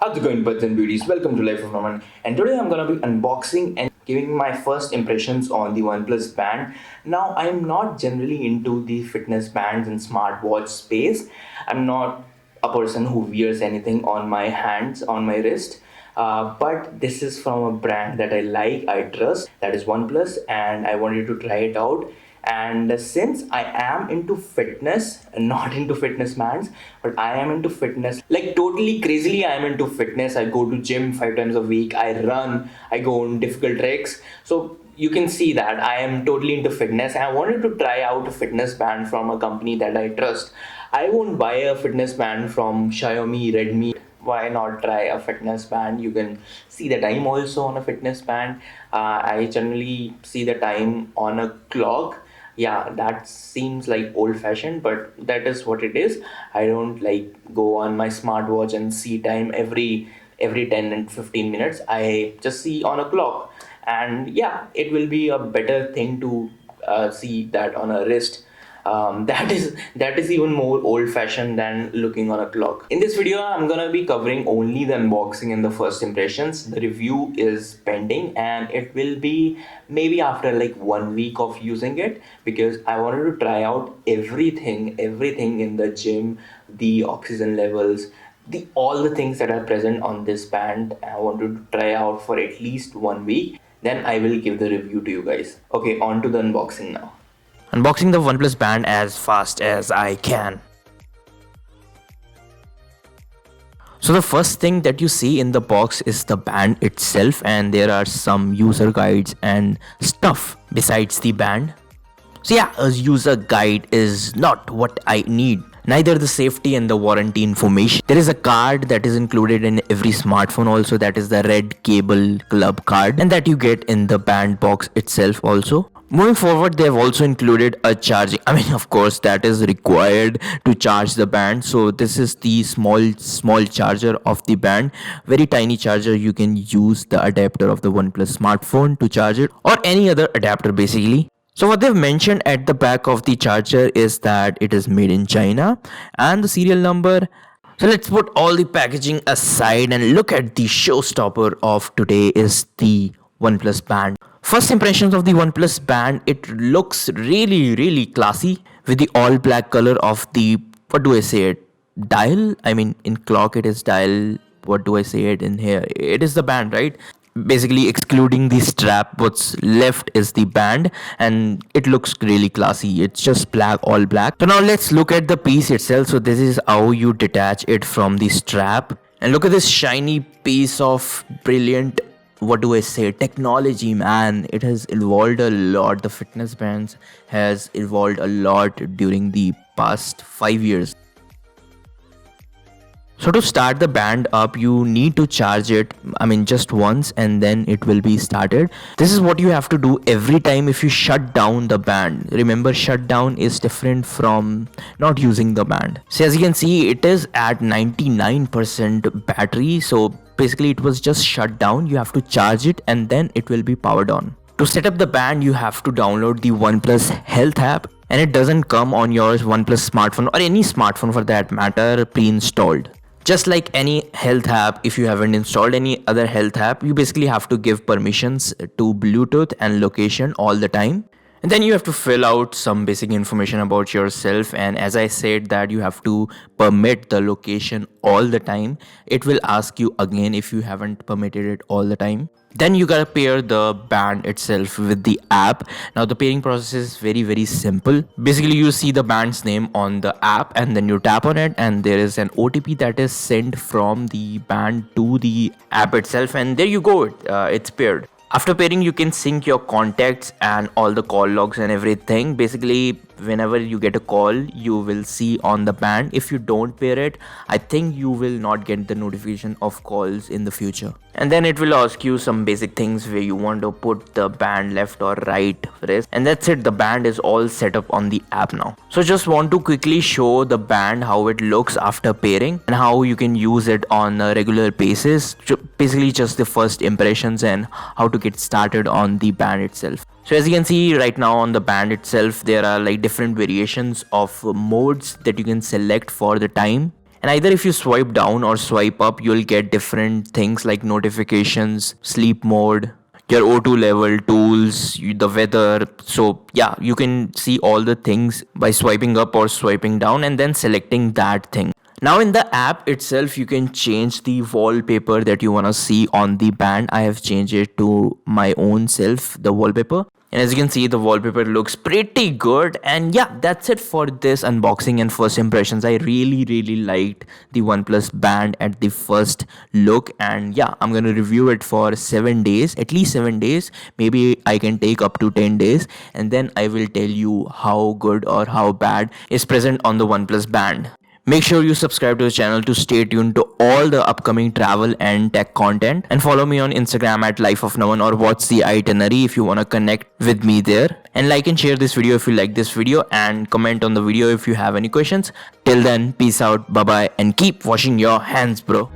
How's it going, buds and beauties? Welcome to Life of Norman. And today I'm gonna be unboxing and giving my first impressions on the OnePlus Band. Now, I'm not generally into the fitness bands and smartwatch space. I'm not a person who wears anything on my hands, on my wrist. But this is from a brand that I like, I trust, that is OnePlus, and I wanted to try it out. And since I am into fitness, not into fitness bands, but I am into fitness, like totally crazily, I am into fitness. I go to gym 5 times a week, I run, I go on difficult treks. So you can see that I am totally into fitness. I wanted to try out a fitness band from a company that I trust. I won't buy a fitness band from Xiaomi, Redmi. Why not try a fitness band? You can see the time also on a fitness band. I generally see the time on a clock. Yeah, that seems like old fashioned, but that is what it is. I don't like go on my smartwatch and see time every 10 and 15 minutes. I just see on a clock, and yeah, it will be a better thing to see that on a wrist. That is even more old-fashioned than looking on a clock. In this video, I'm gonna be covering only the unboxing and the first impressions. The review is pending, and it will be maybe after like 1 week of using it, because I wanted to try out everything in the gym, the oxygen levels, the all the things that are present on this band. I wanted to try out for at least 1 week. Then I will give the review to you guys. Okay, on to the unboxing now. Unboxing the OnePlus Band as fast as I can. So the first thing that you see in the box is the band itself, and there are some user guides and stuff besides the band. So yeah, a user guide is not what I need. Neither the safety and the warranty information. There is a card that is included in every smartphone also, that is the Red Cable Club card, and that you get in the band box itself also. Moving forward, they have also included a charging. Of course, that is required to charge the band. So this is the small charger of the band. Very tiny charger. You can use the adapter of the OnePlus smartphone to charge it, or any other adapter basically. So what they've mentioned at the back of the charger is that it is made in China and the serial number. So let's put all the packaging aside and look at the showstopper of today is the OnePlus Band. First impressions of the OnePlus Band, it looks really classy with the all black color of the, what do I say it, dial? In clock it is dial. What do I say it in here? It is the band, right? Basically excluding the strap, what's left is the band, and it looks really classy. It's just black, all black. So now let's look at the piece itself. So this is how you detach it from the strap, and look at this shiny piece of brilliant, what do I say, technology, man. It has evolved a lot. The fitness bands has evolved a lot during the past 5 years. So to start the band up, you need to charge it, just once, and then it will be started. This is what you have to do every time if you shut down the band. Remember, shutdown is different from not using the band. So as you can see, it is at 99% battery. So basically it was just shut down. You have to charge it and then it will be powered on. To set up the band, you have to download the OnePlus Health app, and it doesn't come on your OnePlus smartphone or any smartphone for that matter pre-installed. Just like any health app, if you haven't installed any other health app, you basically have to give permissions to Bluetooth and location all the time. And then you have to fill out some basic information about yourself. And as I said that you have to permit the location all the time. It will ask you again if you haven't permitted it all the time. Then you gotta pair the band itself with the app. Now the pairing process is very simple. Basically you see the band's name on the app, and then you tap on it, and there is an OTP that is sent from the band to the app itself, and there you go, it's paired. After pairing, you can sync your contacts and all the call logs and everything. Basically, whenever you get a call, you will see on the band. If you don't pair it, I think you will not get the notification of calls in the future. And then it will ask you some basic things where you want to put the band left or right wrist. And that's it. The band is all set up on the app now. So just want to quickly show the band, how it looks after pairing and how you can use it on a regular basis. Basically just the first impressions and how to get started on the band itself. So as you can see right now on the band itself, there are like different variations of modes that you can select for the time. And either if you swipe down or swipe up, you'll get different things like notifications, sleep mode, your O2 level, tools, the weather. So yeah, you can see all the things by swiping up or swiping down and then selecting that thing. Now in the app itself, you can change the wallpaper that you want to see on the band. I have changed it to my own self, the wallpaper. And as you can see, the wallpaper looks pretty good. And yeah, that's it for this unboxing and first impressions. I really liked the OnePlus Band at the first look. And yeah, I'm going to review it for 7 days, at least 7 days. Maybe I can take up to 10 days. And then I will tell you how good or how bad is present on the OnePlus Band. Make sure you subscribe to the channel to stay tuned to all the upcoming travel and tech content, and follow me on Instagram at Life of Naman or What's the Itinerary if you want to connect with me there. And like and share this video if you like this video, and comment on the video if you have any questions. Till then, peace out, bye bye, and keep washing your hands, bro.